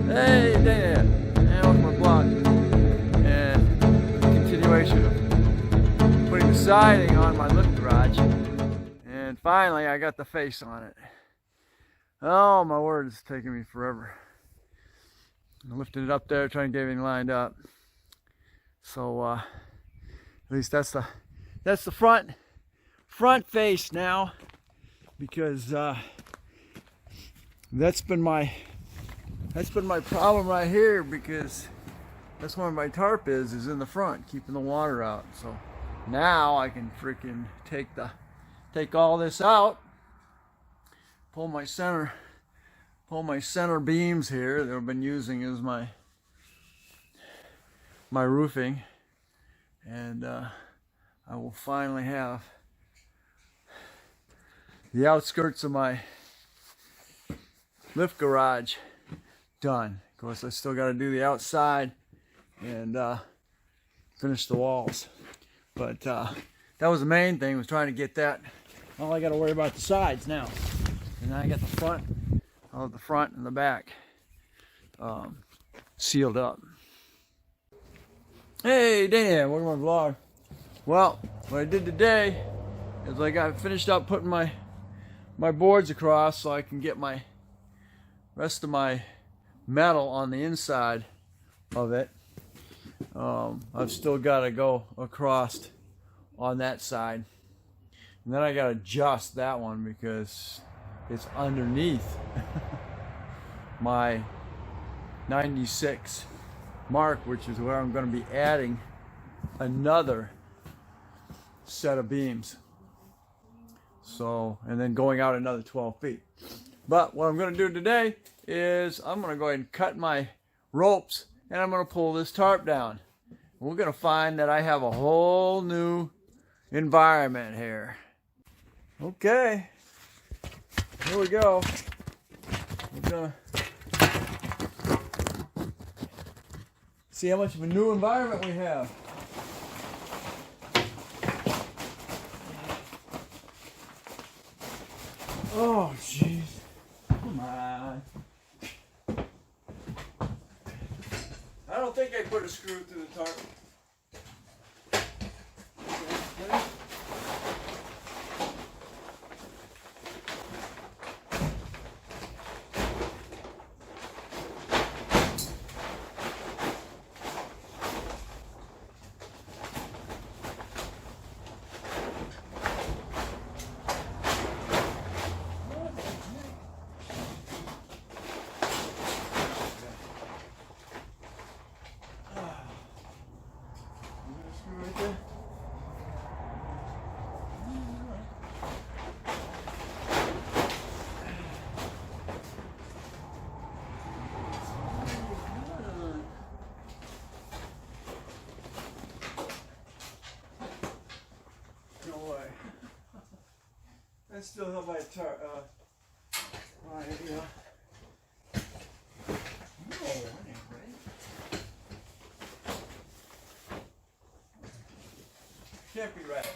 Hey, Dan, and welcome to my blog. And continuation of putting the siding on my lift garage. And finally, I got the face on it. Oh my word, it's taking me forever. I'm lifting it up there, trying to get everything lined up. So at least that's the front face now, because that's been my problem right here, because that's where my tarp is in the front, keeping the water out. So now I can freaking take all this out, pull my center beams here that I've been using as my roofing, and I will finally have the outskirts of my lift garage done. Of course, I still got to do the outside and finish the walls, but that was the main thing, was trying to get that. All I got to worry about the sides now, and then I got the front. I'll have the front and the back sealed up. Hey Dan, welcome to my vlog. Well, what I did today is I got finished up putting my boards across so I can get my rest of my metal on the inside of it. I've still got to go across on that side, and then I got to adjust that one because it's underneath my 96 mark, which is where I'm going to be adding another set of beams. So, and then going out another 12 feet. But what I'm going to do today is I'm going to go ahead and cut my ropes, and I'm going to pull this tarp down. We're going to find that I have a whole new environment here. Okay, here we go. We're going to see how much of a new environment we have. Oh, jeez. Come on. I don't think I put a screw through the tarp. Okay. I still have my tarp. No, that ain't right. Can't be right.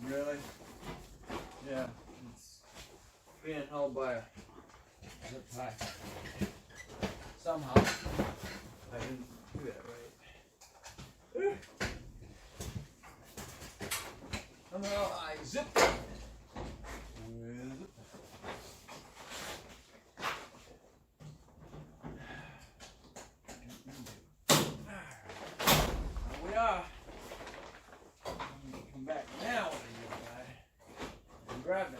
Really? Yeah. It's being held by a zip tie. Somehow I didn't do that right. Somehow I zipped it with it. Here we are. I'm gonna come back now with the other guy and grab that.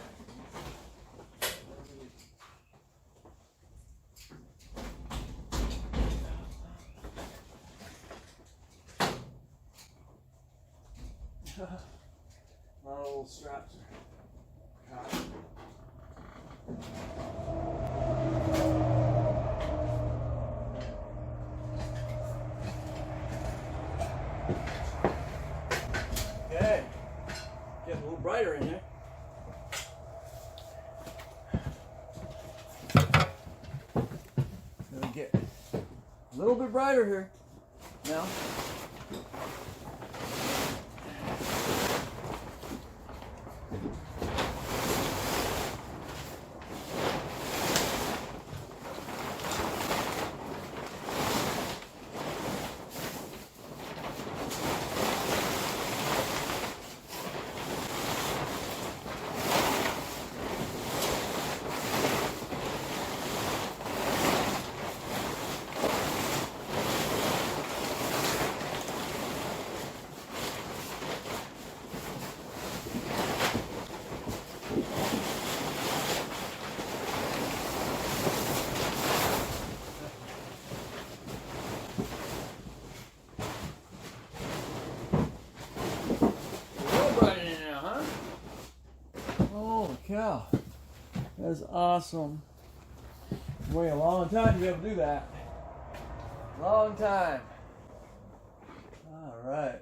My little straps are caught. Okay, getting a little brighter in here. Gonna get a little bit brighter here. now. Holy cow, that's awesome. Wait a long time to be able to do that. Long time. All right.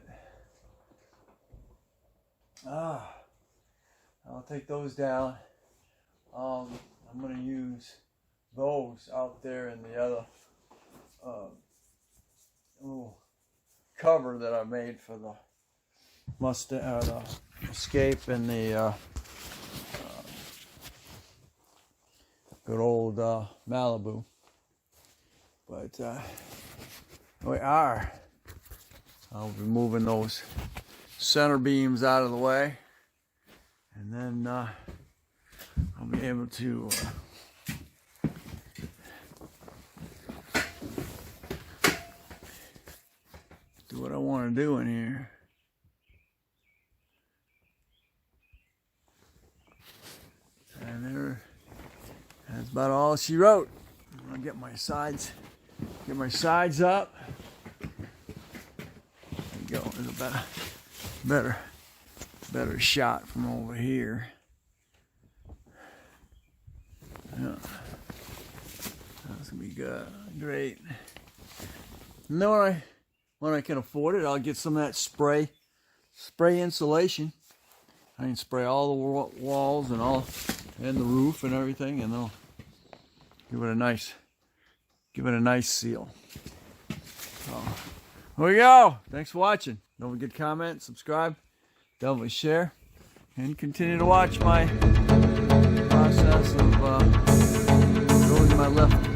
I'll take those down. I'm going to use those out there in the other cover that I made for the Mustang, the Escape, and the good old Malibu. But we are. I'll be moving those center beams out of the way, and then I'll be able to do what I want to do in here. And that's about all she wrote. I'm gonna get my sides up. There you go. There's a better shot from over here. Yeah, that's gonna be good. Great. And then when I can afford it, I'll get some of that spray insulation. I can spray all the walls and the roof and everything, and they'll give it a nice seal. So, here we go. Thanks for watching. Don't forget to comment, subscribe, definitely share, and continue to watch my process of building my lift.